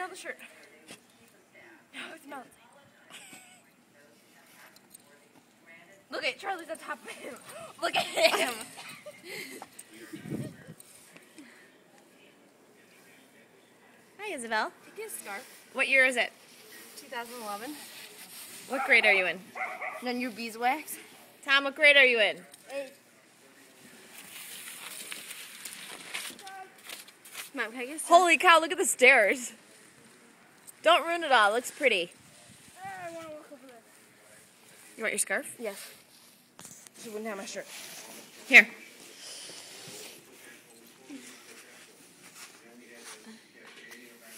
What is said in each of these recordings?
another shirt. No, it's melting. Look at Charlie's on top of him. Look at him. Hi, Isabel. Take this scarf. What year is it? 2011. What grade are you in? Then your beeswax. Tom, what grade are you in? 8. Mom, can I get Holy cow, look at the stairs. Don't ruin it all. It looks pretty. I want to walk over there. You want your scarf? Yes. She wouldn't have my shirt. Here.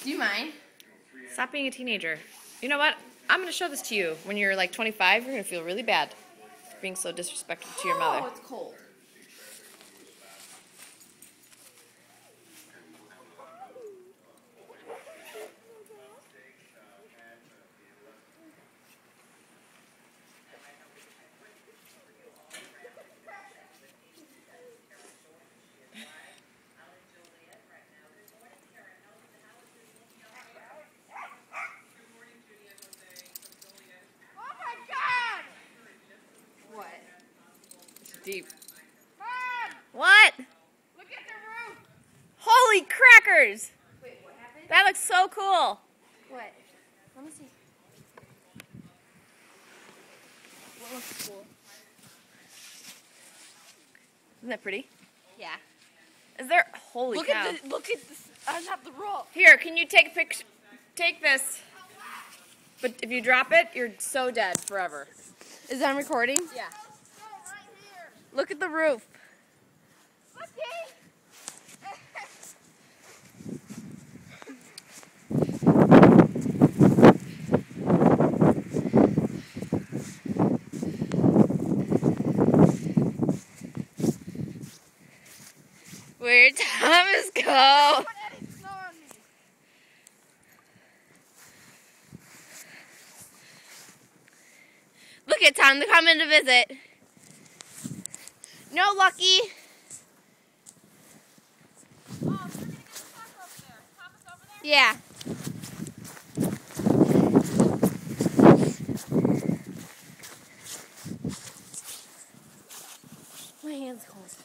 Do you mind? Stop being a teenager. You know what? I'm going to show this to you. When you're like 25, you're going to feel really bad for being so disrespectful to your mother. Oh, it's cold. Deep. Mom! What? Look at the roof! Holy crackers! Wait, what happened? That looks so cool. What? Let me see. What looks cool? Isn't that pretty? Yeah. Is there? Holy Look cow. at this. I not the roll. Here, can you take a picture? Take this. But if you drop it, you're so dead forever. Is that recording? Yeah. Look at the roof. Where'd Thomas go? Look at Tom, they're coming to visit. No, Lucky. Oh, so you're gonna get the truck over there. Thomas over there? Yeah. My hand's cold.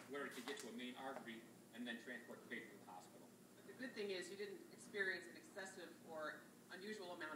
Where it could get to a main artery and then transport the patient to the hospital. The good thing is you didn't experience an excessive or unusual amount of